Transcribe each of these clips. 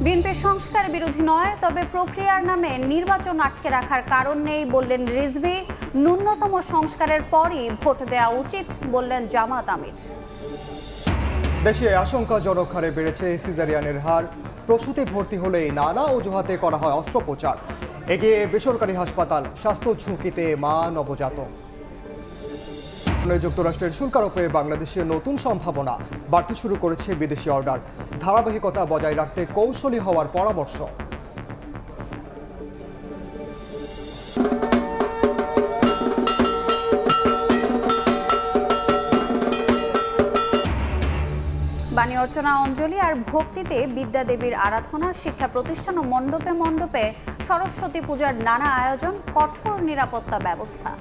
BNP সংস্কার বিরোধী নয়, তবে প্রক্রিয়ার নামে নির্বাচন আটকে রাখার কারণ নেই বললেন রিজভী। ন্যূনতম সংস্কারের পরই ভোট দেওয়া উচিত বললেন জামাত আমির। দেশে আশঙ্কাজনক হারে বেড়েছে সিজারিয়ানের হার। প্রসূতি ভর্তি হলেই নানা অজুহাতে করা হয় অস্ত্রোপচার। এগিয়ে বেসরকারি হাসপাতাল, স্বাস্থ্য ঝুঁকিতে মা নবজাতক। যুক্তরাষ্ট্রের শুল্ক আরোপে বাংলাদেশে নতুন সম্ভাবনা। বাড়তে শুরু করেছে বিদেশি অর্ডার। ধারাবাহিকতা বজায় রাখতে কৌশলী হওয়ার পরামর্শ। বাণী অর্চনা, অঞ্জলি আর ভক্তিতে বিদ্যাদেবীর আরাধনা, শিক্ষা প্রতিষ্ঠান ও মণ্ডপে মণ্ডপে সরস্বতী পূজার নানা আয়োজন, কঠোর নিরাপত্তা ব্যবস্থা।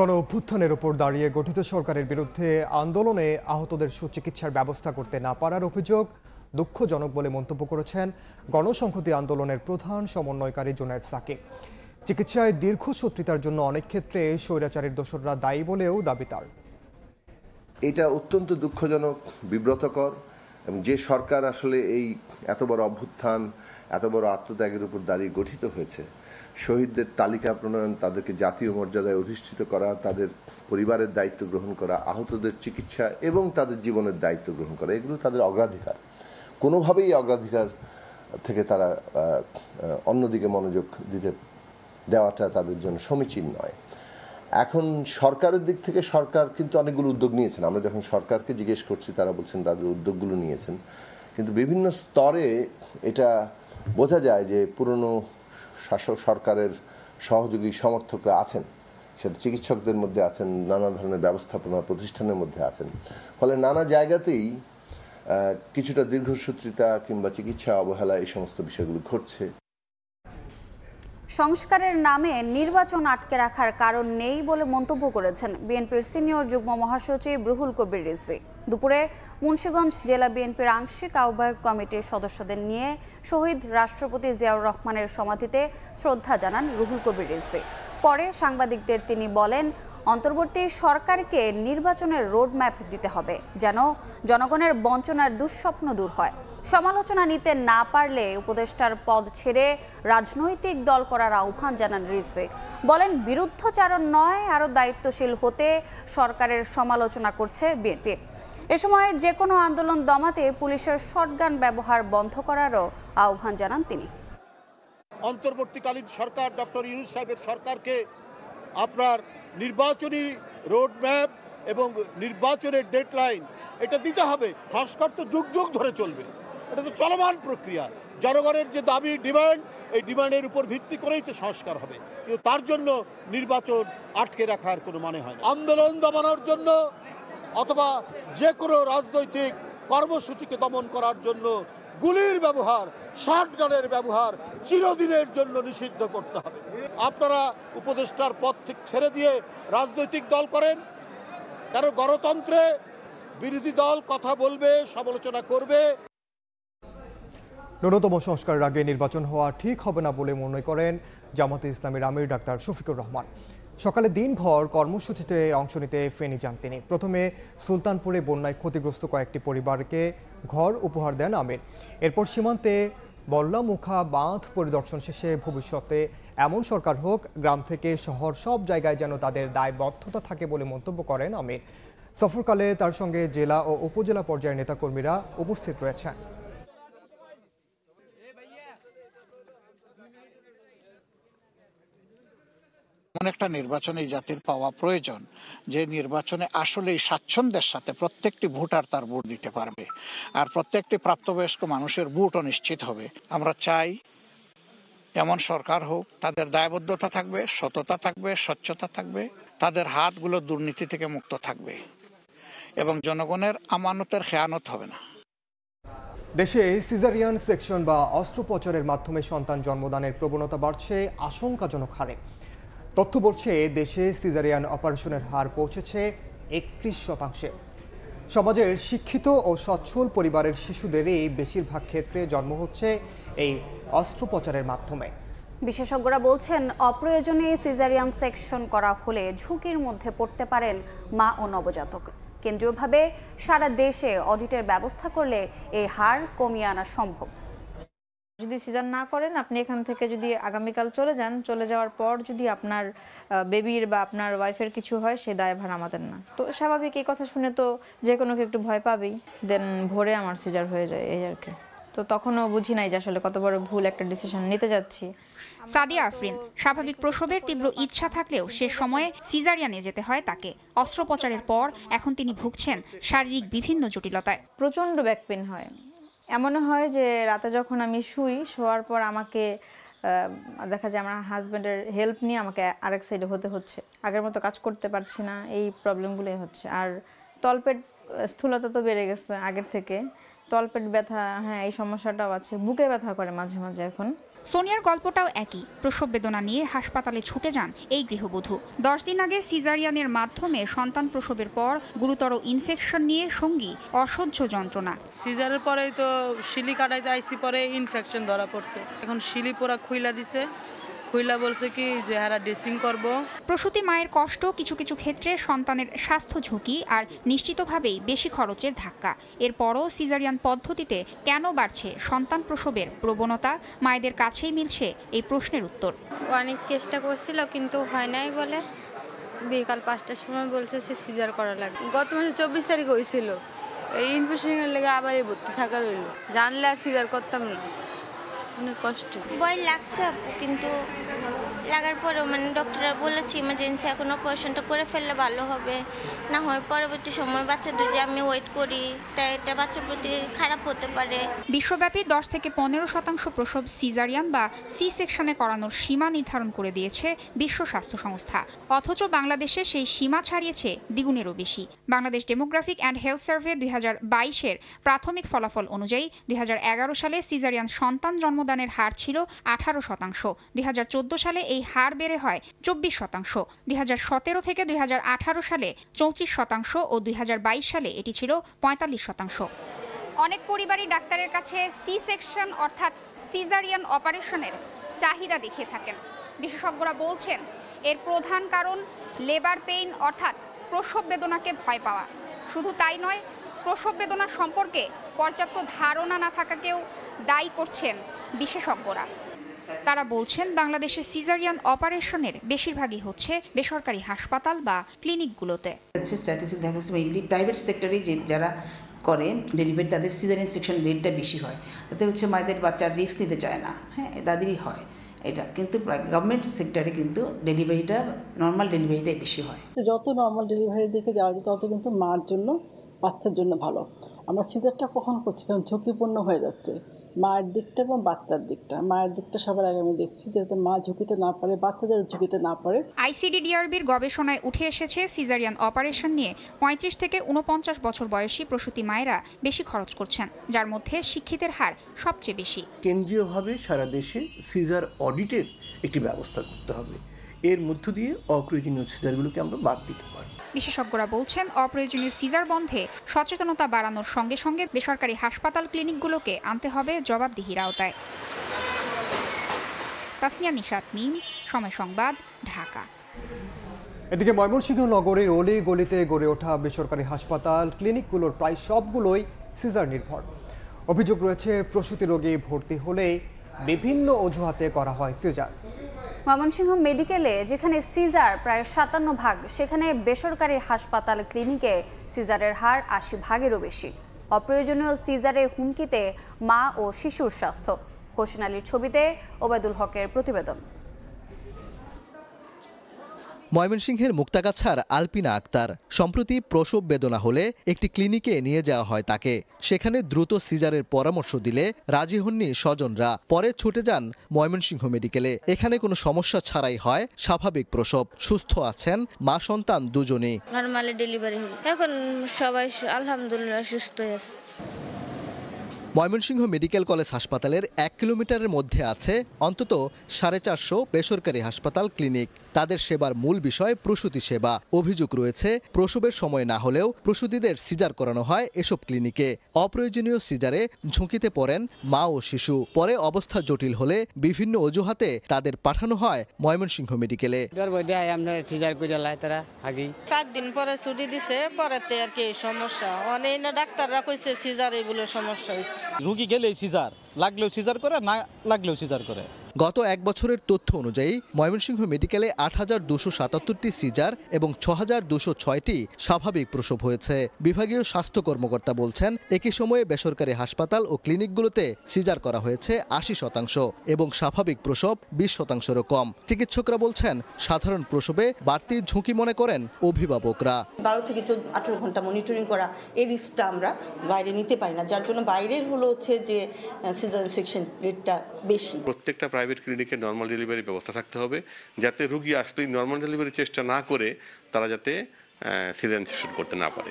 গণ অভ্যুত্থানের উপর দাঁড়িয়ে গঠিত সরকারের বিরুদ্ধে আন্দোলনে আহতদের সুচিকিৎসার ব্যবস্থা করতে না পারার অভিযোগ দুঃখজনক বলে মন্তব্য করেছেন গণসংহতি আন্দোলনের প্রধান সমন্বয়কারী জুনায়েদ সাকিব। চিকিৎসায় দীর্ঘসূত্রিতার জন্য অনেক ক্ষেত্রে স্বৈরাচারের দোসররা দায়ী বলেও দাবি তার। এটা অত্যন্ত দুঃখজনক, বিব্রতকর, এবং যে সরকার আসলে এই এত বড় অভ্যুত্থান, এত বড় আত্মত্যাগের উপর দাঁড়িয়ে গঠিত হয়েছে, শহীদদের তালিকা প্রণয়ন, তাদেরকে জাতীয় মর্যাদায় অধিষ্ঠিত করা, তাদের পরিবারের দায়িত্ব গ্রহণ করা, আহতদের চিকিৎসা এবং তাদের জীবনের দায়িত্ব গ্রহণ করা, এগুলো তাদের অগ্রাধিকার। কোনোভাবেই অগ্রাধিকার থেকে তারা অন্যদিকে মনোযোগ দিতে দেওয়াটা তাদের জন্য সমীচীন নয়। এখন সরকারের দিক থেকে সরকার কিন্তু অনেকগুলো উদ্যোগ নিয়েছেন। আমরা যখন সরকারকে জিজ্ঞেস করছি, তারা বলছেন তাদের উদ্যোগগুলো নিয়েছেন, কিন্তু বিভিন্ন স্তরে এটা বোঝা যায় যে পুরনো শাসক সরকারের সহযোগী সমর্থকরা আছেন, সেটা চিকিৎসকদের মধ্যে আছেন, নানা ধরনের ব্যবস্থাপনা প্রতিষ্ঠানের মধ্যে আছেন। ফলে নানা জায়গাতেই কিছুটা দীর্ঘসূত্রিতা কিংবা চিকিৎসা অবহেলা, এই সমস্ত বিষয়গুলো ঘটছে। সংস্কারের নামে নির্বাচন আটকে রাখার কারণ নেই বলে মন্তব্য করেছেন বিএনপির সিনিয়র যুগ্ম মহাসচিব রুহুল কবির রিজভী। দুপুরে মুন্সিগঞ্জ জেলা বিএনপির আংশিক আহ্বায়ক কমিটির সদস্যদের নিয়ে শহীদ রাষ্ট্রপতি জিয়াউর রহমানের সমাধিতে শ্রদ্ধা জানান রুহুল কবির রিজভী। পরে সাংবাদিকদের তিনি বলেন, অন্তর্বর্তী সরকারকে নির্বাচনের রোডম্যাপ দিতে হবে, যেন জনগণের বঞ্চনার দুঃস্বপ্ন দূর হয়। সমালোচনা নিতে না পারলে উপদেষ্টার পদ ছেড়ে রাজনৈতিক দল করার আহ্বান জানান রিজভী। বলেন, বিরুদ্ধচারণ নয়, আরও দায়িত্বশীল হতে সরকারের সমালোচনা করছে বিএনপি। এ সময় যে কোনো আন্দোলন দমাতে পুলিশের শটগান ব্যবহার বন্ধ করারও আহ্বান জানান তিনি। অন্তর্বর্তীকালীন সরকার, ডক্টর ইউনূস সাহেবের সরকারকে আপনার নির্বাচনী রোডম্যাপ এবং নির্বাচনের ডেডলাইন এটা দিতে হবে। সংস্কার তো যুগ যুগ ধরে চলবে, এটা তো চলমান প্রক্রিয়া। জনগণের যে দাবি, ডিমান্ড, এই ডিমান্ডের উপর ভিত্তি করেই তো সংস্কার হবে, কিন্তু তার জন্য নির্বাচন আটকে রাখার কোনো মানে হয় না। আন্দোলন দমানোর জন্য অথবা যে কোনো রাজনৈতিক কর্মসূচিকে দমন করার জন্য গুলির ব্যবহার, শটগানের ব্যবহার চিরদিনের জন্য নিষিদ্ধ করতে হবে। আপনারা উপদেষ্টার পদ থেকে ছেড়ে দিয়ে রাজনৈতিক দল করেন, কারণ গণতন্ত্রে বিরোধী দল কথা বলবে, সমালোচনা করবে। ন্যূনতম সংস্কারের আগে নির্বাচন হওয়া ঠিক হবে না বলে মনে করেন জামাতে ইসলামীর আমির ডাক্তার শফিকুর রহমান। সকালে দিনভর কর্মসূচিতে অংশ নিতে ফেনী যান তিনি। প্রথমে সুলতানপুরে বন্যায় ক্ষতিগ্রস্ত কয়েকটি পরিবারকে ঘর উপহার দেন আমির। এরপর সীমান্তে বল্লামুখা বাঁধ পরিদর্শন শেষে ভবিষ্যতে এমন সরকার হোক, গ্রাম থেকে শহর সব জায়গায় যেন তাদের দায়বদ্ধতা থাকে বলে মন্তব্য করেন আমির। সফরকালে তার সঙ্গে জেলা ও উপজেলা পর্যায়ের নেতাকর্মীরা উপস্থিত রয়েছেন। এমন একটা নির্বাচনে জাতির পাওয়া প্রয়োজন, যে নির্বাচনে আসলে স্বাচ্ছন্দ্যের সাথে প্রত্যেকটি ভোটার তার ভোট দিতে পারবে, আর প্রত্যেকটি প্রাপ্তবয়স্ক মানুষের ভোটও নিশ্চিত হবে। আমরা চাই এমন সরকার হোক, তাদের দায়বদ্ধতা থাকবে, সততা থাকবে, স্বচ্ছতা থাকবে, তাদের হাতগুলো দুর্নীতি থেকে মুক্ত থাকবে এবং জনগণের আমানতের খেয়ানত হবে না। দেশে সিজারিয়ান সেকশন বা অস্ত্রোপচারের মাধ্যমে সন্তান জন্মদানের প্রবণতা বাড়ছে আশঙ্কাজনক হারে। তথ্য বলছে দেশে সিজারিয়ান অপারেশনের হার পৌঁছেছে 31%। সমাজের শিক্ষিত ও সচ্ছল পরিবারের শিশুদেরই বেশিরভাগ ক্ষেত্রে জন্ম হচ্ছে এই অস্ত্রোপচারের মাধ্যমে। বিশেষজ্ঞরা বলছেন, অপ্রয়োজনে সিজারিয়ান সেকশন করা হলে ঝুঁকির মধ্যে পড়তে পারেন মা ও নবজাতক। কেন্দ্রীয়ভাবে সারা দেশে অডিটের ব্যবস্থা করলে এই হার কমিয়ে আনা সম্ভব। যদি সিজার না করেন, আপনি এখান থেকে যদি আগামীকাল চলে যান, চলে যাওয়ার পর যদি আপনার বেবির বা আপনার ওয়াইফের কিছু হয়, সে দায়ভার আমাদের না। তো স্বাভাবিক, এই কথা শুনে তো যে কোনো কেউ একটু ভয় পাবেই। দেন ভোরে আমার সিজার হয়ে যায়, এই আর কি। তো তখনও বুঝি নাই যে আসলে কত বড় ভুল একটা ডিসিশন নিতে যাচ্ছি। সাদিয়া আফরিন, স্বাভাবিক প্রসবের তীব্র ইচ্ছা থাকলেও সে সময়ে সিজারিয়ানে যেতে হয় তাকে। অস্ত্রোপচারের পর এখন তিনি ভুগছেন শারীরিক বিভিন্ন জটিলতায়। প্রচণ্ড ব্যাক পেন হয়। এমনও হয় যে রাতে যখন আমি শোয়ার পর আমাকে দেখা যায় আমার হাজব্যান্ডের হেল্প নিয়ে আমাকে আরেক সাইডে হতে হচ্ছে। আগের মতো কাজ করতে পারছি না, এই প্রবলেমগুলোই হচ্ছে। আর তলপেট স্থূলতা তো বেড়ে গেছে আগের থেকে। তলপেট ব্যথা, হ্যাঁ, এই সমস্যাটাও আছে। বুকে ব্যথা করে মাঝে মাঝে এখন। সোনিয়ার গল্পটাও একই। প্রসব বেদনা নিয়ে হাসপাতালে ছুটে যান এই গৃহবধূ। 10 দিন আগে সিজারিয়ানের মাধ্যমে সন্তান প্রসবের পর গুরুতর ইনফেকশন নিয়ে সঙ্গী অসহ্য যন্ত্রণা। সিজারের পরেই তো শিলি কাটাইতে আইসি, পরে ইনফেকশন ধরা পড়ছে। এখন শিলি পুরা খুইলা দিছে, খুইলা বলছে কি যে হারা ড্রেসিং করব। প্রসূতি মায়ের কষ্ট, কিছু কিছু ক্ষেত্রে সন্তানের স্বাস্থ্য ঝুঁকি আর নিশ্চিতভাবেই বেশি খরচের ধাক্কা। এরপরও সিজারিয়ান পদ্ধতিতে কেন বাড়ছে সন্তান প্রসবের প্রবণতা? মায়েদের কাছেই মিলছে এই প্রশ্নের উত্তর। অনেক চেষ্টা করছিল কিন্তু হয় নাই বলে বিকাল 5টার সময় বলছে সে সিজার করা লাগবে। গত মাসে 24 তারিখ হয়েছিল। এই ইনফেকশনের লেগে আবার এই ভর্তি থাকা রইল। জানলে আর সিজার করতাম না, অনেক কষ্ট। ভয় লাগছে কিন্তু লাগার পরেও ডক্টররা বলেছে ইমার্জেন্সি এখন অপারেশনটা করে ফেললে ভালো হবে, না হয় পরবর্তী সময় বাচ্চাদের যে আমি ওয়েট করি তাই এটা বাচ্চার প্রতি খারাপ হতে পারে। বিশ্বব্যাপী 10 থেকে 15% প্রসব সিজারিয়ান বা সি সেকশনে করানোর সীমা নির্ধারণ করে দিয়েছে বিশ্ব স্বাস্থ্য সংস্থা। অথচ বাংলাদেশে সেই সীমা ছাড়িয়েছে দ্বিগুণেরও বেশি। Bangladesh demographic and health survey 2022-এর প্রাথমিক ফলাফল অনুযায়ী 2011 সালে সিজারিয়ান সন্তান জন্মদানের হার ছিল 18%। 2014 সালে এই হার বেড়ে হয় 24%। 2017 থেকে 2018 সালে 34% ও 2022 সালে এটি ছিল 45%। অনেক পরিবারই ডাক্তারের কাছে সি সেকশন অর্থাৎ সিজারিয়ান অপারেশনের চাহিদা দেখিয়ে থাকেন। বিশেষজ্ঞরা বলছেন এর প্রধান কারণ লেবার পেইন অর্থাৎ প্রসব বেদনাকে ভয় পাওয়া। শুধু তাই নয়, প্রসব বেদনা সম্পর্কে পর্যাপ্ত ধারণা না থাকাকেও দায়ী করছেন বিশেষজ্ঞরা। তারা বলছেন বাংলাদেশে সিজারিয়ান অপারেশনের বেশিরভাগই হচ্ছে বেসরকারি হাসপাতাল বা ক্লিনিকগুলোতে। স্ট্যাটিস্টিক দেখা যাচ্ছে মেইনলি প্রাইভেট সেক্টরে যারা করে ডেলিভারি তাদের সিজারিয়ান সেকশন রেটটা বেশি হয়। তাতে হচ্ছে মায়েদের বাচ্চার রিস্ক নিতে চায় না, হ্যাঁ, তাদেরই হয় এটা। কিন্তু গভর্নমেন্ট সেক্টরে কিন্তু ডেলিভারিটা নর্মাল ডেলিভারিটাই বেশি হয়। যত নর্মাল ডেলিভারির দিকে যাওয়া যায় তত কিন্তু মার জন্য বাচ্চার জন্য ভালো। আমরা সিজারটা কখন করছি তখন ঝুঁকিপূর্ণ হয়ে যাচ্ছে মায়ের দিকটা এবং বাচ্চার দিকটা। মায়ের দিকটা সবার আগে আমি দেখছি যাতে মা ঝুঁকিতে না পারে, বাচ্চা যাতে ঝুঁকিতে না পারে। আইসিডিডিআরবির গবেষণায় উঠে এসেছে সিজারিয়ান অপারেশন নিয়ে 35 থেকে 49 বছর বয়সী প্রসূতি মায়েরা বেশি খরচ করছেন, যার মধ্যে শিক্ষিতের হার সবচেয়ে বেশি। কেন্দ্রীয়ভাবে সারা দেশে সিজার অডিটের একটি ব্যবস্থা করতে হবে। এর মধ্য দিয়ে অপ্রয়োজনীয় সিজারগুলোকে আমরা বাদ দিতে পারি। বিশেষজ্ঞরা বলছেন অপ্রয়োজনীয় সিজার বন্ধে সচেতনতা বাড়ানোর সঙ্গে সঙ্গে বেসরকারি হাসপাতাল ক্লিনিকগুলোকে আনতে হবে জবাবদিহির আওতায়। তাসনিয়া নিশাত মিম, সময় সংবাদ, ঢাকা। এদিকে ময়মনসিংহ নগরের অলি গলিতে গড়ে ওঠা বেসরকারি হাসপাতাল ক্লিনিকগুলোর প্রায় সবগুলোই সিজার নির্ভর। অভিযোগ রয়েছে প্রসূতি রোগী ভর্তি হলে বিভিন্ন অজুহাতে করা হয় সিজার। ময়মনসিংহ মেডিকেলে যেখানে সিজার প্রায় 57%, সেখানে বেসরকারি হাসপাতাল ক্লিনিকে সিজারের হার 80%-এরও বেশি। অপ্রয়োজনীয় সিজারে হুমকিতে মা ও শিশুর স্বাস্থ্য। হোসেন আলীর ছবিতে ওবায়দুল হকের প্রতিবেদন। ময়মনসিংহের মুক্তাগাছার আলপিনা আক্তার সম্প্রতি প্রসব বেদনা হলে একটি ক্লিনিকে নিয়ে যাওয়া হয় তাকে। সেখানে দ্রুত সিজারের পরামর্শ দিলে রাজি হননি স্বজনরা। পরে ছুটে যান ময়মনসিংহ মেডিকেলে। এখানে কোনো সমস্যা ছাড়াই হয় স্বাভাবিক প্রসব। সুস্থ আছেন মা সন্তান দুজনেই। নরমালি ডেলিভারি হলো, এখন সবাই আলহামদুলিল্লাহ সুস্থ আছে। ময়মনসিংহ মেডিকেল কলেজ হাসপাতালের 1 কিলোমিটারের মধ্যে আছে অন্তত 450 বেসরকারি হাসপাতাল ক্লিনিক। তাদের সেবার মূল বিষয় প্রসূতি সেবা। অভিযোগ রয়েছে প্রসবের সময় না হলেও প্রসূতিদের সিজার করানো হয় এসব ক্লিনিকে। অপ্রয়োজনীয় সিজারে ঝুঁকিতে পড়েন মা ও শিশু। পরে অবস্থা জটিল হলে বিভিন্ন অজুহাতে তাদের পাঠানো হয় ময়মনসিংহ মেডিকেলে। 4 দিন পরে ছুটি দিছে, পরেতে আর কি সমস্যা অনেক না, ডাক্তাররা কইছে সিজার এগুলো সমস্যা হইছে। রোগী গেলেই সিজার, লাগলেও সিজার করে, না লাগলেও সিজার করে। গত এক বছরের তথ্য অনুযায়ী ময়মনসিংহ মেডিকেলে ৮,২৭৭টি সিজার এবং ৬,২০৬টি স্বাভাবিক প্রসব হয়েছে। বিভাগীয় স্বাস্থ্য কর্মকর্তা বলছেন, একই সময়ে বেসরকারি হাসপাতাল ও ক্লিনিকগুলোতে সিজার করা হয়েছে ৮০% এবং স্বাভাবিক প্রসব ২০%-এরও কম। চিকিৎসকরা বলছেন, সাধারণ প্রসবে বাড়তি ঝুঁকি মনে করেন অভিভাবকরা। ১২ থেকে 18 ঘন্টা মনিটরিং করা, এই রিস্কটা আমরা বাইরে নিতে পারি না, যার জন্য বাইরের হচ্ছে যে সিজারিয়ান সেকশন রেটটা বেশি। প্রত্যেকটা প্রাইভেট ক্লিনিকে নর্মাল ডেলিভারি ব্যবস্থা থাকতে হবে, যাতে রোগী আসলেই নর্মাল ডেলিভারি চেষ্টা না করে তারা যাতে সিজারিয়ান সেকশন করতে না পারে।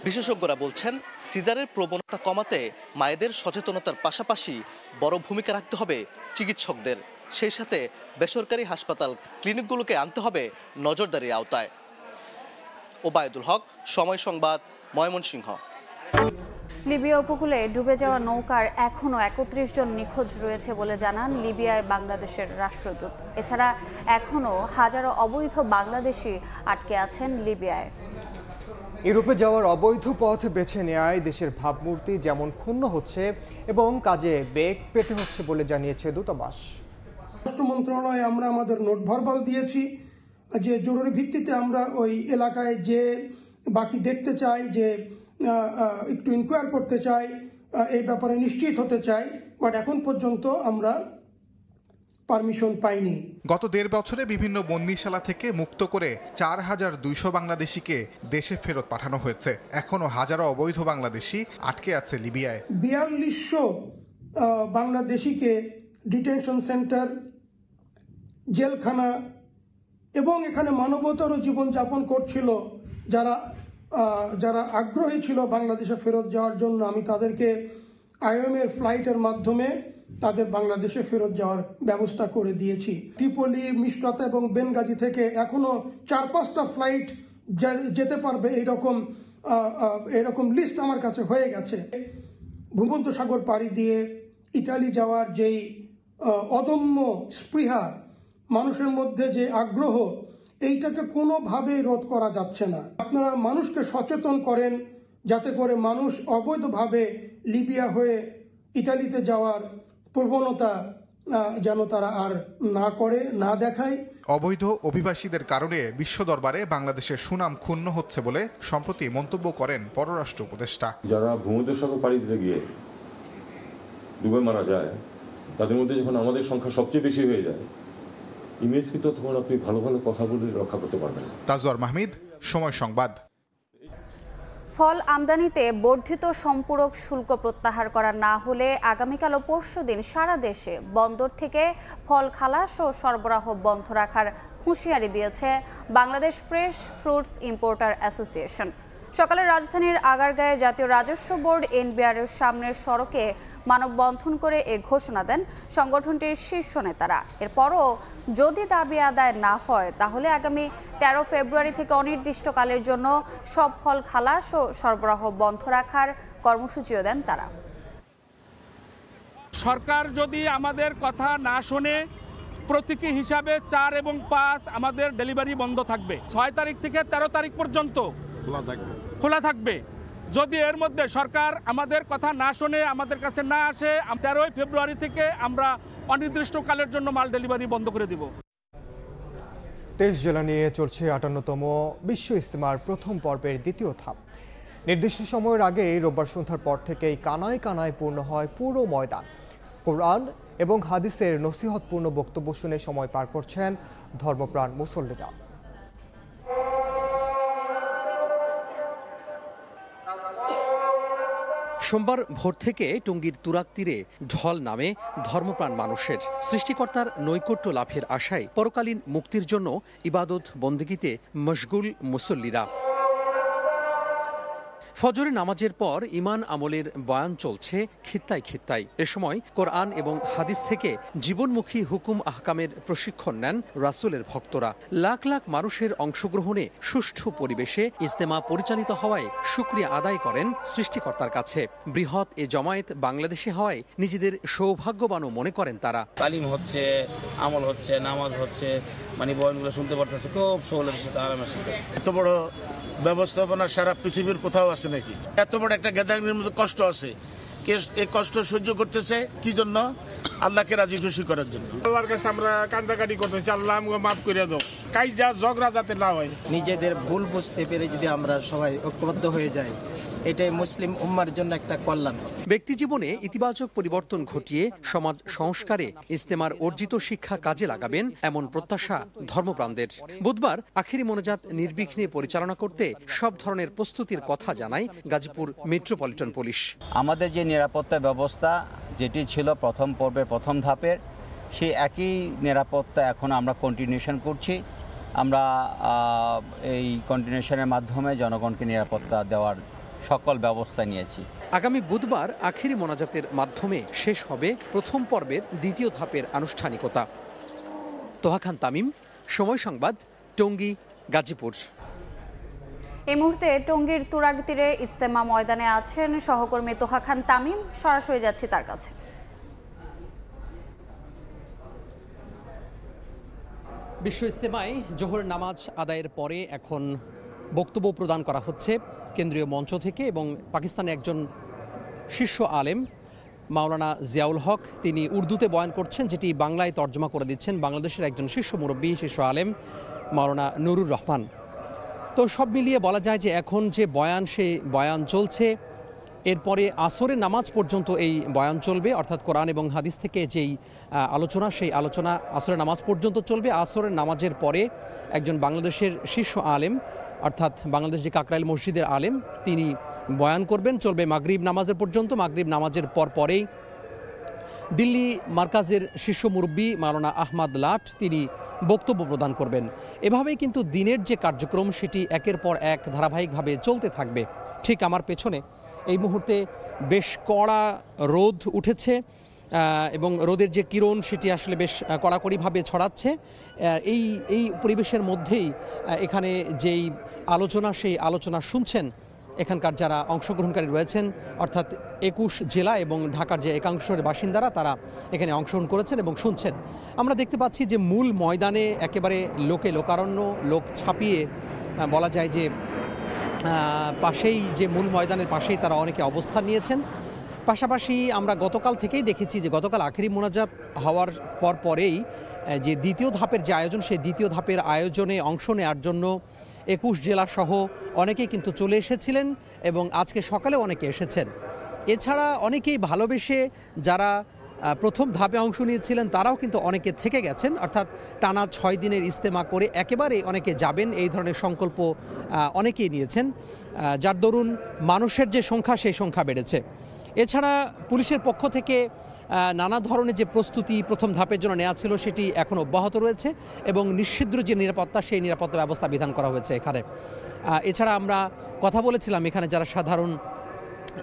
বিশেষজ্ঞরা বলছেন, সিজারের প্রবণতা কমাতে মায়েদের সচেতনতার পাশাপাশি বড় ভূমিকা রাখতে হবে চিকিৎসকদের। সেই সাথে বেসরকারি হাসপাতাল ক্লিনিকগুলোকে আনতে হবে নজরদারির আওতায়। ওবায়দুল হক, সময় সংবাদ, ময়মনসিংহ। লিবিয়া উপকূলে ডুবে যাওয়া নৌকার এখনও ৩১ জন নিখোঁজ রয়েছে বলে জানান লিবিয়ায় বাংলাদেশের রাষ্ট্রদূত। এছাড়া এখনও হাজারো অবৈধ বাংলাদেশি আটকে আছেন লিবিয়ায়। ইউরোপে যাওয়ার অবৈধ পথ বেছে নেওয়ায় দেশের ভাবমূর্তি যেমন ক্ষুণ্ণ হচ্ছে এবং কাজে বেগ পেতে হচ্ছে বলে জানিয়েছে দূতাবাস। স্বরাষ্ট্র মন্ত্রণালয়ে আমরা আমাদের নোট ভার্বাল দিয়েছি যে জরুরি ভিত্তিতে আমরা ওই এলাকায় যে বাকি দেখতে চাই, যে একটু ইনকোয়ার করতে চাই, এই ব্যাপারে নিশ্চিত হতে চাই, বাট এখন পর্যন্ত আমরা পারমিশন পাইনি। গত ১.৫ বছরে বিভিন্ন বন্দিশালা থেকে মুক্ত করে ৪,২০০ বাংলাদেশিকে দেশে ফেরত পাঠানো হয়েছে। এখনো হাজারো অবৈধ বাংলাদেশি আটকে আছে লিবিয়ায়। ৪২০০ বাংলাদেশিকে ডিটেনশন সেন্টার, জেলখানা এবং এখানে মানবতর জীবনযাপন করছিল যারা আগ্রহী ছিল বাংলাদেশে ফেরত যাওয়ার জন্য, আমি তাদেরকে আইওএমের ফ্লাইটের মাধ্যমে তাদের বাংলাদেশে ফেরত যাওয়ার ব্যবস্থা করে দিয়েছি। ত্রিপলি, মিশরাত এবং বেনগাজি থেকে এখনো ৪-৫টা ফ্লাইট যেতে পারবে, এরকম লিস্ট আমার কাছে হয়ে গেছে। ভূমধ্যসাগর পাড়ি দিয়ে ইটালি যাওয়ার যেই অদম্য স্পৃহা, মানুষের মধ্যে যে আগ্রহ, এইটাকে কোনোভাবেই রোধ করা যাচ্ছে না। আপনারা মানুষকে সচেতন করেন যাতে করে মানুষ অবৈধভাবে লিবিয়া হয়ে ইতালিতে যাওয়ার প্রবণতা যেন তারা আর না করে, না দেখায়। অবৈধ অভিবাসীদের কারণে বিশ্ব দরবারে বাংলাদেশের সুনাম ক্ষুণ্ণ হচ্ছে বলে সম্প্রতি মন্তব্য করেন পররাষ্ট্র উপদেষ্টা। যারা ভূমধ্যসাগর পাড়ি দিতে গিয়ে ডুবে মারা যায়, তাদের মধ্যে যখন আমাদের সংখ্যা সবচেয়ে বেশি হয়ে যায়, ইমেজকে তো তখন আপনি ভালো ভালো কথা বলে রক্ষা করতে পারবেন। তাজওয়ার মাহমিদ, সময় সংবাদ। ফল আমদানিতে বর্ধিত সম্পূরক শুল্ক প্রত্যাহার করা না হলে আগামীকাল ও পরশুদিন সারা দেশে বন্দর থেকে ফল খালাস ও সরবরাহ বন্ধ রাখার হুঁশিয়ারি দিয়েছে Bangladesh fresh fruits importer association. সকালে রাজধানীর আগারগাঁয়ে জাতীয় রাজস্ব বোর্ড এনবিআরের সামনের সড়কে মানববন্ধন করে এ ঘোষণা দেন সংগঠনটির শীর্ষ নেতারা। এরপরও যদি দাবি আদায় না হয় তাহলে আগামী ১৩ ফেব্রুয়ারি থেকে অনির্দিষ্টকালের জন্য সব ফল খালাস ও সরবরাহ বন্ধ রাখার কর্মসূচিও দেন তারা। সরকার যদি আমাদের কথা না শোনে, প্রতীকী হিসাবে ৪ এবং ৫ আমাদের ডেলিভারি বন্ধ থাকবে। ৬ তারিখ থেকে ১৩ তারিখ পর্যন্ত খোলা থাকবে। যদি এর মধ্যে সরকার আমাদের কথা না শোনে, আমাদের কাছে না আসে, ১৩ ফেব্রুয়ারি থেকে আমরা অনির্দিষ্টকালের জন্য মাল ডেলিভারি বন্ধ করে দিব। ২৩ জেলা নিয়ে চলছে ৫৮তম বিশ্ব ইজতেমার প্রথম পর্বের দ্বিতীয় ধাপ। নির্দিষ্ট সময়ের আগে রোববার সন্ধ্যার পর থেকেই কানায় কানায় পূর্ণ হয় পুরো ময়দান। কোরআন এবং হাদিসের নসিহতপূর্ণ বক্তব্য শুনে সময় পার করছেন ধর্মপ্রাণ মুসল্লিরা। সোমবার ভোর থেকে টঙ্গীর তুরাগ তীরে ঢল নামে ধর্মপ্রাণ মানুষের। সৃষ্টিকর্তার নৈকট্য লাভের আশায় পরকালীন মুক্তির জন্য ইবাদত বন্দেগীতে মশগুল মুসল্লিরা। ফজরের নামাজের পর ইমান আমলের বয়ান চলছে খিত্তায় খিত্তায়। এ সময় কোরআন এবং হাদিস থেকে জীবনমুখী হুকুম আহকামের প্রশিক্ষণ নেন রাসূলের ভক্তরা। লাখ লাখ মানুষের অংশগ্রহণে সুষ্ঠু পরিবেশে ইজতেমা পরিচালিত হওয়ায় শুকরিয়া আদায় করেন সৃষ্টিকর্তার কাছে। বৃহৎ এ জমায়েত বাংলাদেশে হওয়ায় নিজেদের সৌভাগ্যবানও মনে করেন তারা। তালিম হচ্ছে, আমল হচ্ছে, নামাজ হচ্ছে, মানে বয়ানগুলো শুনতে পারতেছে খুব সহলের সাথে, আরামের সাথে। এত বড় ব্যবস্থাপনা সারা পৃথিবীর কোথাও আছে নাকি? এত বড় একটা গ্যাদারিংয়ের মধ্যে কষ্ট আছে, কে এই কষ্ট সহ্য করতেছে কি জন্য? আল্লাহকে রাজি খুশি করার জন্য। আল্লাহর কাছে আমরা কান্দাকাটি করতেছি, আল্লাহ আমাকে মাফ করে দাও, কাইজা ঝগড়া যাতে না হয়। নিজেদের ভুল বুঝতে পেরে যদি আমরা সবাই ঐক্যবদ্ধ হয়ে যাই, এটাই মুসলিম উম্মার জন্য একটা কল্যাণ। ব্যক্তি জীবনে ইতিবাচক পরিবর্তন ঘটিয়ে সমাজ সংস্কারে ইজতেমার অর্জিত শিক্ষা কাজে লাগাবেন এমন প্রত্যাশা ধর্মপ্রাণদের। বুধবার আখিরি মোনাজাত নির্বিঘ্নে পরিচালনা করতে সব ধরনের প্রস্তুতির কথা জানায় গাজীপুর মেট্রোপলিটন পুলিশ। আমাদের যে নিরাপত্তা ব্যবস্থা যেটি ছিল প্রথম পর্বের প্রথম ধাপের, সেই একই নিরাপত্তা এখন আমরা কন্টিনিউশন করছি। আমরা এই কন্টিনিউশনের মাধ্যমে জনগণকে নিরাপত্তা দেওয়ার সকল ব্যবস্থা নিয়েছি। আগামী বুধবার আখিরি মোনাজাতের মাধ্যমে শেষ হবে প্রথম পর্বের দ্বিতীয় ধাপের আনুষ্ঠানিকতা। তোহা খান তামিম, সময় সংবাদ, টঙ্গী, গাজীপুর। এই মুহূর্তে টঙ্গীর তুরাগ তীরে ইজতেমা ময়দানে আছেন সহকর্মী তোহা খান তামিম। সরাসরি যাচ্ছি তার কাছে। বিশ্ব ইজতেমায় জোহর নামাজ আদায়ের পরে এখন বক্তব্য প্রদান করা হচ্ছে কেন্দ্রীয় মঞ্চ থেকে, এবং পাকিস্তানের একজন শীর্ষ আলেম মাওলানা জিয়াউল হক তিনি উর্দুতে বয়ান করছেন, যেটি বাংলায় তর্জমা করে দিচ্ছেন বাংলাদেশের একজন শীর্ষ মুরব্বী, শীর্ষ আলেম মাওলানা নুরুর রহমান। তো সব মিলিয়ে বলা যায় যে এখন যে বয়ান, সেই বয়ান চলছে। এরপরে আসরের নামাজ পর্যন্ত এই বয়ান চলবে, অর্থাৎ কোরআন এবং হাদিস থেকে যেই আলোচনা, সেই আলোচনা আসরের নামাজ পর্যন্ত চলবে। আসরের নামাজের পরে একজন বাংলাদেশের শীর্ষ আলেম, অর্থাৎ বাংলাদেশ যে কাকরাইল মসজিদের আলেম, তিনি বয়ান করবেন, চলবে মাগরিব নামাজের পর্যন্ত। মাগরিব নামাজের পরেই দিল্লি মার্কাজের শীর্ষ মুরব্বী মাওলানা আহমদ লাট তিনি বক্তব্য প্রদান করবেন। এভাবেই কিন্তু দিনের যে কার্যক্রম সেটি একের পর এক ধারাবাহিকভাবে চলতে থাকবে। ঠিক আমার পেছনে এই মুহূর্তে বেশ কড়া রোদ উঠেছে এবং রোদের যে কিরণ সেটি আসলে বেশ কড়াকড়িভাবে ছড়াচ্ছে। এই পরিবেশের মধ্যেই এখানে যেই আলোচনা, সেই আলোচনা শুনছেন এখানকার যারা অংশগ্রহণকারী রয়েছেন, অর্থাৎ 21 জেলা এবং ঢাকার যে একাংশের বাসিন্দারা, তারা এখানে অংশগ্রহণ করেছেন এবং শুনছেন। আমরা দেখতে পাচ্ছি যে মূল ময়দানে একেবারে লোকারণ্য, লোক ছাপিয়ে বলা যায় যে পাশেই, যে মূল ময়দানের পাশেই তারা অনেকে অবস্থান নিয়েছেন। পাশাপাশি আমরা গতকাল থেকেই দেখেছি যে গতকাল আখেরি মোনাজাত হওয়ার পরেই যে দ্বিতীয় ধাপের যে আয়োজন, সেই দ্বিতীয় ধাপের আয়োজনে অংশ নেওয়ার জন্য 21 জেলা সহ অনেকেই কিন্তু চলে এসেছিলেন এবং আজকে সকালে অনেকে এসেছেন। এছাড়া অনেকেই ভালোবেসে যারা প্রথম ধাপে অংশ নিয়েছিলেন তারাও কিন্তু অনেকে থেকে গেছেন, অর্থাৎ টানা 6 দিনের ইজতেমা করে একেবারে অনেকে যাবেন, এই ধরনের সংকল্প অনেকেই নিয়েছেন, যার দরুন মানুষের যে সংখ্যা, সেই সংখ্যা বেড়েছে। এছাড়া পুলিশের পক্ষ থেকে নানা ধরনের যে প্রস্তুতি প্রথম ধাপের জন্য নেওয়া ছিল সেটি এখন অব্যাহত রয়েছে এবং নিশ্চিদ্র যে নিরাপত্তা, সেই নিরাপত্তা ব্যবস্থা বিধান করা হয়েছে এখানে। এছাড়া আমরা কথা বলেছিলাম এখানে যারা সাধারণ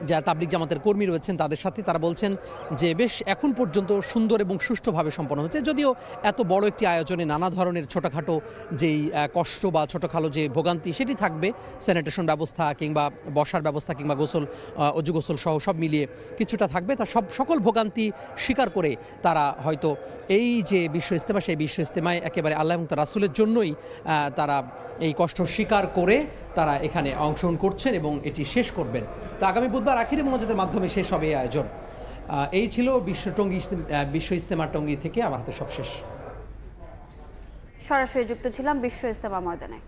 যারা তাবলিগ জামাতের কর্মী রয়েছেন তাদের সাথে, তারা বলছেন যে বেশ এখন পর্যন্ত সুন্দর এবং সুষ্ঠুভাবে সম্পন্ন হচ্ছে। যদিও এত বড় একটি আয়োজনে নানা ধরনের ছোটোখাটো যেই কষ্ট বা ছোটোখাটো যে ভোগান্তি সেটি থাকবে, স্যানিটেশন ব্যবস্থা কিংবা বসার ব্যবস্থা কিংবা অজু গোসল সহ সব মিলিয়ে কিছুটা থাকবে। তা সকল ভোগান্তি স্বীকার করে তারা হয়তো এই যে বিশ্ব ইজতেমা, সেই বিশ্ব ইজতেমায় একেবারে আল্লাহ এবং তার রাসূলের জন্যই তারা এই কষ্ট স্বীকার করে তারা এখানে অংশগ্রহণ করছেন এবং এটি শেষ করবেন। তো আগামী বুধবার আখিরি মোনাজাতের মাধ্যমে শেষ হবে এই আয়োজন। এই ছিল বিশ্ব ইজতেমা টঙ্গী থেকে আমার হাতে সবশেষ। সরাসরি যুক্ত ছিলাম বিশ্ব ইজতেমা ময়দানে।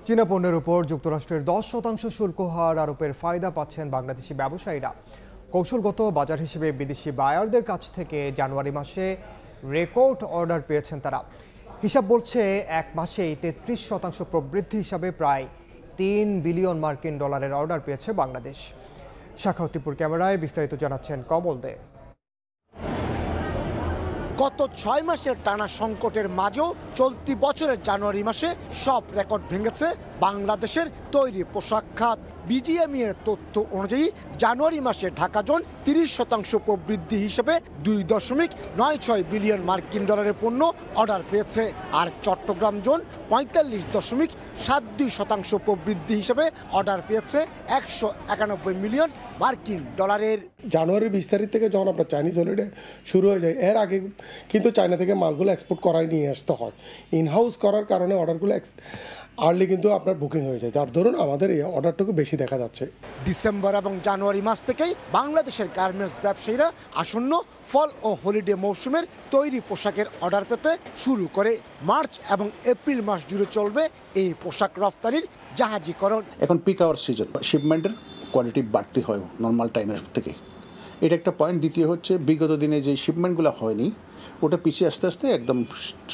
চীনা পণ্যের উপর যুক্তরাষ্ট্রের 10% শুল্ক হার আরোপের ফায়দা পাচ্ছেন বাংলাদেশি ব্যবসায়ীরা। কৌশলগত বাজার হিসেবে বিদেশি বায়ারদের কাছ থেকে জানুয়ারি মাসে রেকর্ড অর্ডার পেয়েছেন তারা। হিসাব বলছে এক মাসেই 33% প্রবৃদ্ধি হিসাবে প্রায় 3 বিলিয়ন মার্কিন ডলারের অর্ডার পেয়েছে বাংলাদেশ। শাখাউদ্দিপুর ক্যামেরায় বিস্তারিত জানাচ্ছেন কমল দে। গত 6 মাসের টানা সংকটের মাঝেও চলতি বছরের জানুয়ারি মাসে সব রেকর্ড ভেঙেছে বাংলাদেশের তৈরি পোশাক খাত। বিজিএমই এর তথ্য অনুযায়ী জানুয়ারি মাসে ঢাকা জোন 30% প্রবৃদ্ধি হিসেবে 2.96 বিলিয়ন মার্কিন ডলারের পণ্য অর্ডার পেয়েছে, আর চট্টগ্রাম জোন 45.72% প্রবৃদ্ধি হিসেবে অর্ডার পেয়েছে 191 মিলিয়ন মার্কিন ডলারের। জানুয়ারির 20 তারিখ থেকে যখন আপনার চাইনিজ হলিডে শুরু হয়ে যায়, এর আগে কিন্তু চায়না থেকে মালগুলো এক্সপোর্ট করাই নিয়ে আসতে হয়। ইনহাউস করার কারণে অর্ডারগুলো আর্লি কিন্তু আপনার বুকিং হয়ে যায়, যার ধরুন আমাদের এই অর্ডারটুকু বেশি দেখা যাচ্ছে। ডিসেম্বর এবং জানুয়ারি মাস থেকেই বাংলাদেশের গার্মেন্টস ব্যবসায়ীরা আসন্ন ফল ও হলিডে মৌসুমের তৈরি পোশাকের অর্ডার পেতে শুরু করে। মার্চ এবং এপ্রিল মাস জুড়ে চলবে এই পোশাক রফতানির জাহাজীকরণ। এখন পিক আওয়ার সিজন, শিপমেন্টের কোয়ালিটি বাড়তি হয় নর্মাল টাইমের থেকে, এটা একটা পয়েন্ট। দ্বিতীয় হচ্ছে বিগত দিনে যে শিপমেন্টগুলো হয়নি ওটা পিছিয়ে আস্তে আস্তে একদম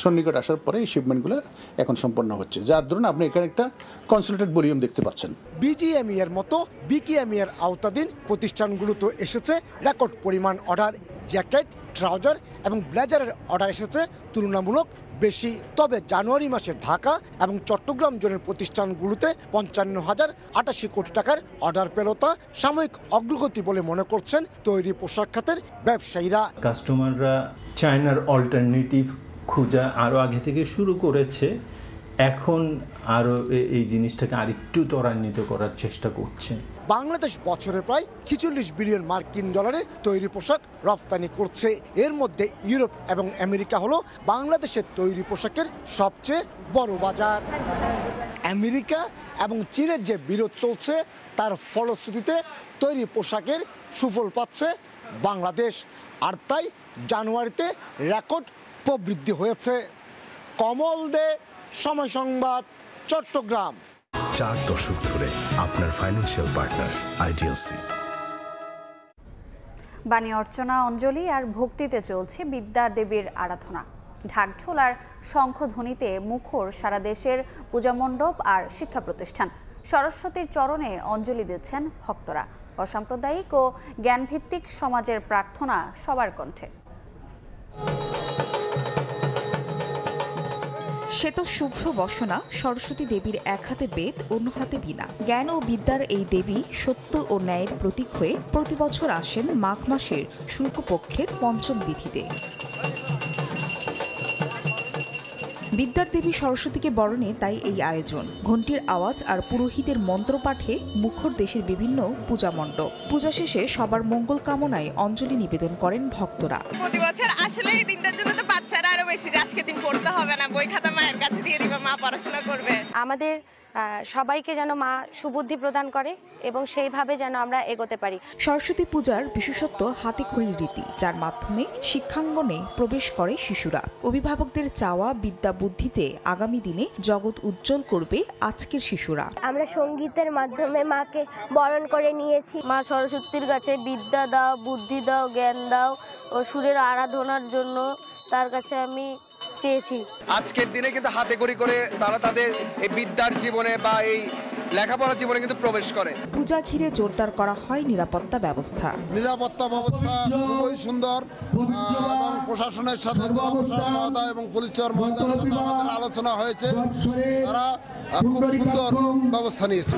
সন্নিকট আসার পরে এই শিপমেন্টগুলো এখন সম্পন্ন হচ্ছে, যার ধরুন আপনি এখানে একটা কনসেন্ট্রেটেড ভলিউম দেখতে পাচ্ছেন। বিজিএমই এর মতো বিকিএমই এর আওতাধীন প্রতিষ্ঠানগুলোতে এসেছে রেকর্ড পরিমাণ অর্ডার। জ্যাকেট, ট্রাউজার এবং ব্লেজারের অর্ডার এসেছে তুলনামূলক বেশি। তবে জানুয়ারি মাসে ঢাকা এবং চট্টগ্রাম জোনের প্রতিষ্ঠানগুলোতে 55,088 কোটি টাকার অর্ডার পেল, তা সাময়িক অগ্রগতি বলে মনে করছেন তৈরি পোশাক খাতের ব্যবসায়ীরা। কাস্টমাররা চায়নার অল্টারনেটিভ খোঁজা আরও আগে থেকে শুরু করেছে, এখন আরও এই জিনিসটাকে আরেকটু ত্বরান্বিত করার চেষ্টা করছে। বাংলাদেশ বছরে প্রায় 46 বিলিয়ন মার্কিন ডলারের তৈরি পোশাক রপ্তানি করছে। এর মধ্যে ইউরোপ এবং আমেরিকা হলো বাংলাদেশের তৈরি পোশাকের সবচেয়ে বড় বাজার। আমেরিকা এবং চীনের যে বিরোধ চলছে তার ফলশ্রুতিতে তৈরি পোশাকের সুফল পাচ্ছে বাংলাদেশ, আর তাই জানুয়ারিতে রেকর্ড প্রবৃদ্ধি হয়েছে। কমল দে, সময় সংবাদ, চট্টগ্রাম। 4 দশক ধরে আপনার ফাইন্যান্সিয়াল পার্টনার আইডিএলসি। বাণী অর্চনা, অঞ্জলি আর ভক্তিতে চলছে বিদ্যা দেবীর আরাধনা। ঢাকঢোল আর শঙ্খধ্বনিতে মুখর সারা দেশের পূজা মণ্ডপ আর শিক্ষা প্রতিষ্ঠান। সরস্বতীর চরণে অঞ্জলি দিচ্ছেন ভক্তরা। অসাম্প্রদায়িক ও জ্ঞানভিত্তিক সমাজের প্রার্থনা সবার কণ্ঠে। শ্বেত শুভ্র বসনা সরস্বতী দেবীর এক হাতে বেদ, অন্য হাতে বীণা। জ্ঞান ও বিদ্যার এই দেবী সত্য ও ন্যায়ের প্রতীক হয়ে প্রতি বছর আসেন মাঘ মাসের শুক্লপক্ষের পঞ্চম তিথিতে। বিদ্যার দেবী সরস্বতীকে বরণে তাই এই আয়োজন। ঘণ্টির আওয়াজ আর পুরোহিতের মন্ত্রপাঠে মুখর দেশের বিভিন্ন পূজা মণ্ডপ। পূজা শেষে সবার মঙ্গল কামনায় অঞ্জলি নিবেদন করেন ভক্তরা। প্রতি বছর আসলে এই দিনটার জন্য তো বাচ্চারা আরো বেশি, আজকে দিন পড়তে হবে না, বই খাতা মায়ের কাছে দিয়ে দিবে, মা পড়াশোনা করবে। আমাদের সবাইকে যেন মা সুবুদ্ধি প্রদান করে এবং সেইভাবে যেন আমরা এগোতে পারি। সরস্বতী পূজার বিশেষত্ব হাতে খড়ির রীতি, যার মাধ্যমে শিক্ষাঙ্গনে প্রবেশ করে শিশুরা। অভিভাবকদের চাওয়া বিদ্যা বুদ্ধিতে আগামী দিনে জগৎ উজ্জ্বল করবে আজকের শিশুরা। আমরা সঙ্গীতের মাধ্যমে মাকে বরণ করে নিয়েছি। মা সরস্বতীর কাছে বিদ্যা দাও, বুদ্ধি দাও, জ্ঞান দাও ও সুরের আরাধনার জন্য তার কাছে আমি চেয়েছি। আজকের দিনে কিন্তু হাতে খড়ি করে তারা তাদের এই বিদ্যার জীবনে বা এই লেখাপড়ার জীবনে কিন্তু প্রবেশ করে। পূজা ঘিরে জোরদার করা হয় নিরাপত্তা ব্যবস্থা। নিরাপত্তা ব্যবস্থা খুবই সুন্দর এবং প্রশাসনের সাথে এবং পুলিশের মহোদয়ের সাথে আমাদের আলোচনা হয়েছে, তারা খুব সুন্দর ব্যবস্থা নিয়েছে।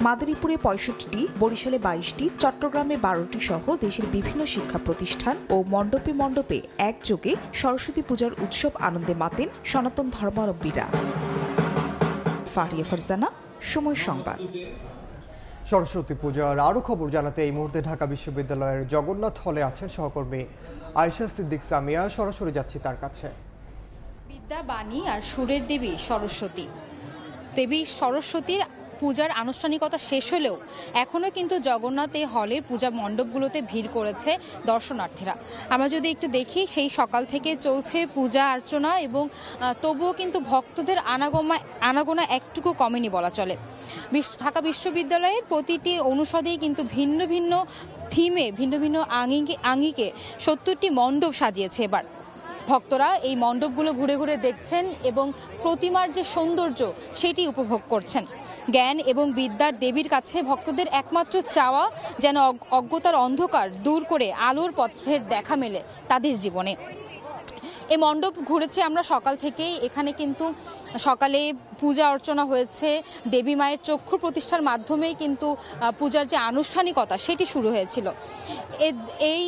মাদারীপুরে 65টি, বরিশালে 22টি, চট্টগ্রামে 12টি সহ দেশের বিভিন্ন শিক্ষা প্রতিষ্ঠান ও মণ্ডপে মণ্ডপে একযোগে সরস্বতী পূজার উৎসব আনন্দে মাতেন সনাতন ধর্মাবলম্বীরা। ফারিয়া ফারজানা, সময় সংবাদ। সরস্বতী পূজার আরও খবর জানাতে এই মুহূর্তে ঢাকা বিশ্ববিদ্যালয়ের জগন্নাথ হলে আছেন সহকর্মী আয়েশা সিদ্দিক সামিয়া। সরাসরি যাচ্ছি তার কাছে। বিদ্যা, বাণী আর সুরের দেবী সরস্বতী। দেবী সরস্বতীর পূজার আনুষ্ঠানিকতা শেষ হলেও এখনও কিন্তু জগন্নাথ এই হলের পূজা মণ্ডপগুলোতে ভিড় করেছে দর্শনার্থীরা। আমরা যদি একটু দেখি, সেই সকাল থেকে চলছে পূজা অর্চনা এবং তবুও কিন্তু ভক্তদের আনাগোনা একটুকু কমেনি বলা চলে। ঢাকা বিশ্ববিদ্যালয়ের প্রতিটি অনুষদেই কিন্তু ভিন্ন ভিন্ন থিমে, ভিন্ন ভিন্ন আঙ্গিকে 70টি মণ্ডপ সাজিয়েছে এবার। ভক্তরা এই মণ্ডপগুলো ঘুরে ঘুরে দেখছেন এবং প্রতিমার যে সৌন্দর্য সেটি উপভোগ করছেন। জ্ঞান এবং বিদ্যার দেবীর কাছে ভক্তদের একমাত্র চাওয়া যেন অজ্ঞতার অন্ধকার দূর করে আলোর পথের দেখা মেলে তাদের জীবনে। এই মণ্ডপ ঘুরেছে আমরা সকাল থেকেই। এখানে কিন্তু সকালে পূজা অর্চনা হয়েছে, দেবী মায়ের চক্ষু প্রতিষ্ঠার মাধ্যমেই কিন্তু পূজার যে আনুষ্ঠানিকতা সেটি শুরু হয়েছিল। এই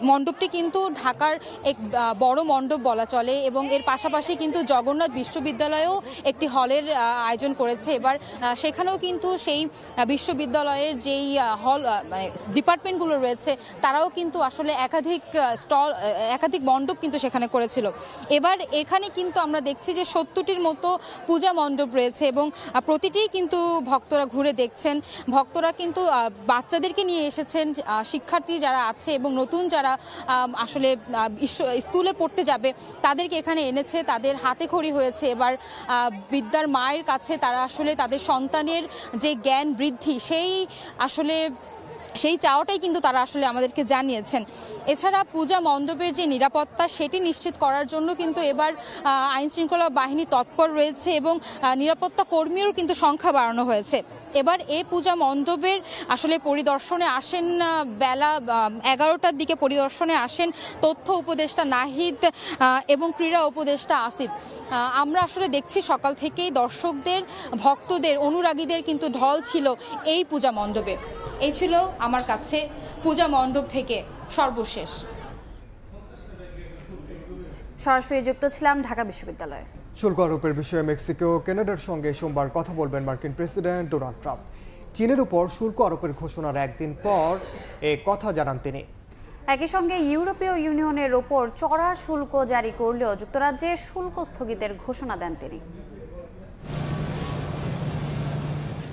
মণ্ডপটি কিন্তু ঢাকার এক বড় মণ্ডপ বলা চলে এবং এর পাশাপাশি কিন্তু জগন্নাথ বিশ্ববিদ্যালয়েও একটি হলের আয়োজন করেছে এবার। সেখানেও কিন্তু সেই বিশ্ববিদ্যালয়ের যেই হল মানে ডিপার্টমেন্টগুলো রয়েছে তারাও কিন্তু আসলে একাধিক মণ্ডপ কিন্তু সেখানে করেছিল। এবার এখানে কিন্তু আমরা দেখছি যে 70টির মতো পূজা মণ্ডপ রয়েছে এবং প্রতিটি কিন্তু ভক্তরা ঘুরে দেখছেন। ভক্তরা কিন্তু বাচ্চাদেরকে নিয়ে এসেছেন, শিক্ষার্থী যারা আছে এবং নতুন যারা আসলে স্কুলে পড়তে যাবে তাদেরকে এখানে এনেছে, তাদের হাতে খড়ি হয়েছে। এবার বিদ্যার মায়ের কাছে তারা আসলে তাদের সন্তানের যে জ্ঞান বৃদ্ধি সেই চাওয়াটাই কিন্তু তারা আসলে আমাদেরকে জানিয়েছেন। এছাড়া পূজা মণ্ডপের যে নিরাপত্তা সেটি নিশ্চিত করার জন্য কিন্তু এবার আইনশৃঙ্খলা বাহিনী তৎপর রয়েছে এবং নিরাপত্তা কর্মীরও কিন্তু সংখ্যা বাড়ানো হয়েছে। এবার এই পূজা মণ্ডপের আসলে পরিদর্শনে আসেন বেলা 11টার দিকে পরিদর্শনে আসেন তথ্য উপদেষ্টা নাহিদ এবং ক্রীড়া উপদেষ্টা আসিফ। আমরা আসলে দেখছি সকাল থেকেই দর্শকদের, ভক্তদের, অনুরাগীদের কিন্তু ঢল ছিল এই পূজা মণ্ডপে। এই ছিল আমার কাছে পূজা মণ্ডপ থেকে সর্বশেষ। সরাসরি যুক্ত ছিলাম ঢাকা বিশ্ববিদ্যালয়ে। শুল্ক আরোপের বিষয়ে মেক্সিকো ও কানাডার সঙ্গে সোমবার কথা বলবেন মার্কিন প্রেসিডেন্ট ডোনাল্ড ট্রাম্প। চীনের উপর শুল্ক আরোপের ঘোষণার একদিন পর এ কথা জানান তিনি। একই সঙ্গে ইউরোপীয় ইউনিয়নের ওপর চড়া শুল্ক জারি করলেও যুক্তরাজ্যের শুল্ক স্থগিতের ঘোষণা দেন তিনি।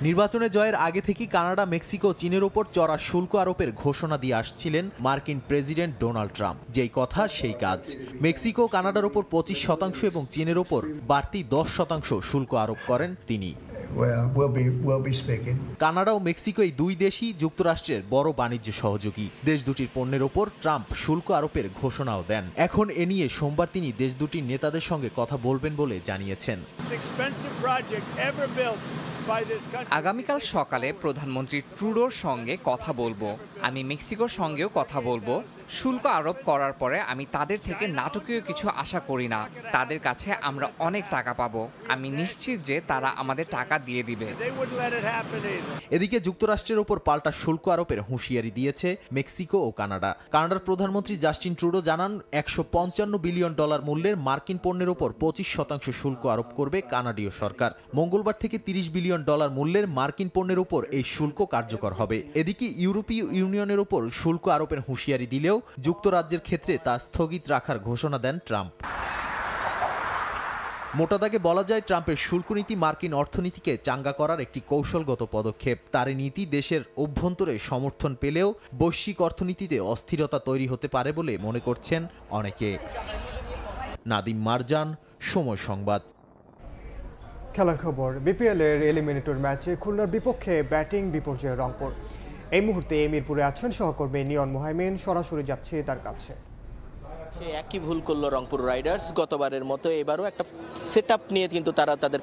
নির্বাচনে জয়ের আগে থেকেই কানাডা, মেক্সিকো, চীনের ওপর চড়া শুল্ক আরোপের ঘোষণা দিয়ে আসছিলেন মার্কিন প্রেসিডেন্ট ডোনাল্ড ট্রাম্প। যেই কথা সেই কাজ। মেক্সিকো কানাডার ওপর 25% এবং চীনের ওপর বাড়তি 10% শুল্ক আরোপ করেন তিনি। কানাডা ও মেক্সিকো এই দুই দেশই যুক্তরাষ্ট্রের বড় বাণিজ্য সহযোগী। দেশ দুটির পণ্যের ওপর ট্রাম্প শুল্ক আরোপের ঘোষণাও দেন। এখন এ নিয়ে সোমবার তিনি দেশ দুটির নেতাদের সঙ্গে কথা বলবেন বলে জানিয়েছেন। আগামীকাল সকালে প্রধানমন্ত্রী ট্রুডোর সঙ্গে কথা বলবো। আমি মেক্সিকোর সঙ্গেও কথা বলবো। শুল্ক আরোপ করার পরে আমি তাদের থেকে নাটকীয় কিছু আশা করি না। তাদের কাছে আমরা অনেক টাকা পাবো। আমি নিশ্চিত যে তারা আমাদের টাকা দিয়ে দিবে। এদিকে যুক্তরাষ্ট্রের ওপর পাল্টা শুল্ক আরোপের হুঁশিয়ারি দিয়েছে মেক্সিকো ও কানাডা। কানাডার প্রধানমন্ত্রী জাস্টিন ট্রুডো জানান, $155 বিলিয়ন মূল্যের মার্কিন পণ্যের ওপর 25% শুল্ক আরোপ করবে কানাডীয় সরকার। মঙ্গলবার থেকে $30 বিলিয়ন মূল্যের মার্কিন পণ্যের ওপর এই শুল্ক কার্যকর হবে। এদিকে ইউরোপীয় ইউনিয়নের ওপর শুল্ক আরোপের হুঁশিয়ারি দিলেও যুক্তরাজ্যের ক্ষেত্রে তা স্থগিত রাখার ঘোষণা দেন ট্রাম্প। মোটা দাগে বলা যায়, ট্রাম্পের শুল্ক নীতি মার্কিন অর্থনীতিকে চাঙ্গা করার একটি কৌশলগত পদক্ষেপ। তার নীতি দেশের অভ্যন্তরে সমর্থন পেলেও বৈশ্বিক অর্থনীতিতে অস্থিরতা তৈরি হতে পারে বলে মনে করছেন অনেকে। নাদিম মারজান, সময় সংবাদ। খেলার খবর। বিপিএল এর এলিমিনেটর ম্যাচে খুলনার বিপক্ষে ব্যাটিং বিপর্যয়ে রংপুর। এই মুহূর্তে মিরপুরে আছেন সহকর্মী নিয়ন মোহাইমিন, সরাসরি যাচ্ছে তার কাছে। একই ভুল করলো রংপুর রাইডার্স গতবারের মতো। এবারও একটা সেট আপ নিয়ে কিন্তু তারা তাদের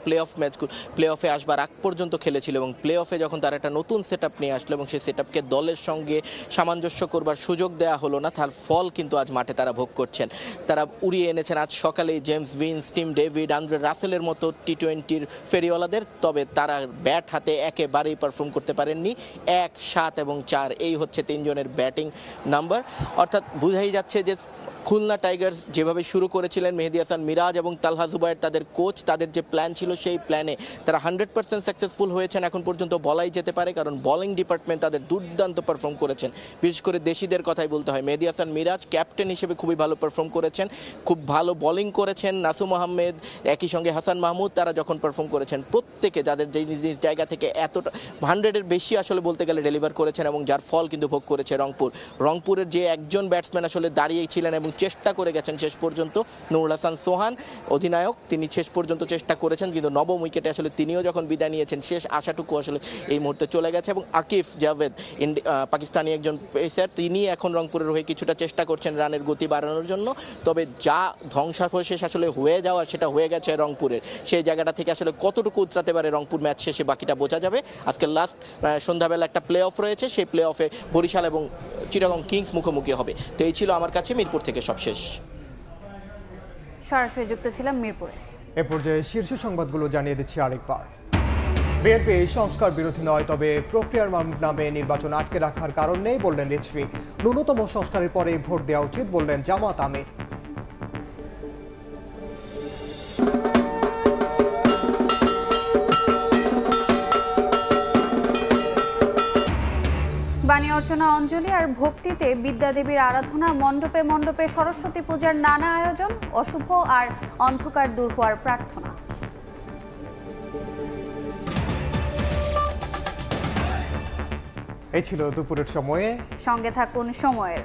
প্লে অফে আসবার আগ পর্যন্ত খেলেছিল এবং প্লে অফে যখন তারা একটা নতুন সেট আপ নিয়ে আসলো এবং সেই সেট আপকে দলের সঙ্গে সামঞ্জস্য করবার সুযোগ দেওয়া হলো না, তার ফল কিন্তু আজ মাঠে তারা ভোগ করছেন। তারা উড়িয়ে এনেছেন আজ সকালেই James Vince, Tim David, Andre রাসেলের মতো টি-20 ফেরিওয়ালাদের। তবে তারা ব্যাট হাতে একেবারেই পারফর্ম করতে পারেননি। 1, 7 এবং 4 এই হচ্ছে 3 জনের ব্যাটিং নাম্বার। অর্থাৎ বোঝাই যাচ্ছে যে খুলনা টাইগার্স যেভাবে শুরু করেছিলেন, মেহেদী হাসান মিরাজ এবং তালহা জুবায়ের তাদের কোচ, তাদের যে প্ল্যান ছিল সেই প্ল্যানে তারা 100% সাকসেসফুল হয়েছেন এখন পর্যন্ত বলাই যেতে পারে। কারণ বোলিং ডিপার্টমেন্ট তাদের দুর্দান্ত পারফর্ম করেছেন। বিশেষ করে দেশিদের কথাই বলতে হয়। মেহেদী হাসান মিরাজ ক্যাপ্টেন হিসেবে খুবই ভালো পারফর্ম করেছেন, খুব ভালো বোলিং করেছেন। নাসুম আহমেদ, একই সঙ্গে হাসান মাহমুদ, তারা যখন পারফর্ম করেছেন প্রত্যেকে যাদের যে নিজ নিজ জায়গা থেকে এতটা 100-এর বেশি আসলে বলতে গেলে ডেলিভার করেছেন এবং যার ফল কিন্তু ভোগ করেছে রংপুরের যে একজন ব্যাটসম্যান আসলে দাঁড়িয়েছিলেন এবং চেষ্টা করে গেছেন শেষ পর্যন্ত। নুরুল হাসান সোহান অধিনায়ক, তিনি শেষ পর্যন্ত চেষ্টা করেছেন, কিন্তু নবম উইকেটে আসলে তিনিও যখন বিদায় নিয়েছেন শেষ আশাটুকু আসলে এই মুহূর্তে চলে গেছে। এবং আকিফ জাভেদ পাকিস্তানি একজন পেসার, তিনি এখন রংপুরের হয়ে কিছুটা চেষ্টা করছেন রানের গতি বাড়ানোর জন্য। তবে যা ধ্বংসাবশেষ আসলে হয়ে যাওয়া সেটা হয়ে গেছে রংপুরের, সেই জায়গাটা থেকে আসলে কতটুকু উতরাতে পারে রংপুর ম্যাচ শেষে বাকিটা বোঝা যাবে। আজকে লাস্ট সন্ধ্যাবেলা একটা প্লে অফ রয়েছে, সেই প্লে অফে বরিশাল এবং চিটাগং কিংস মুখোমুখি হবে। তো এই ছিল আমার কাছে মিরপুর থেকে সবশেষ। সরাসরি যুক্ত ছিলাম মিরপুরে। এ পর্যায়ে শীর্ষ সংবাদগুলো জানিয়ে দিচ্ছি আরেকবার। বিএনপি সংস্কার বিরোধী নয়, তবে প্রক্রিয়ার নামে নির্বাচন আটকে রাখার কারণ নেই বললেন রিজভী। ন্যূনতম সংস্কারের পরে ভোট দেওয়া উচিত বললেন জামাত আমির। বাণী অর্চনা, অঞ্জলি আর ভক্তিতে বিদ্যাদেবীর আরাধনা, মণ্ডপে মণ্ডপে সরস্বতী পূজার নানা আয়োজন, অশুভ আর অন্ধকার দূর হওয়ার প্রার্থনা। এই ছিল দুপুরের সময়ে, সঙ্গে থাকুন সময়ের।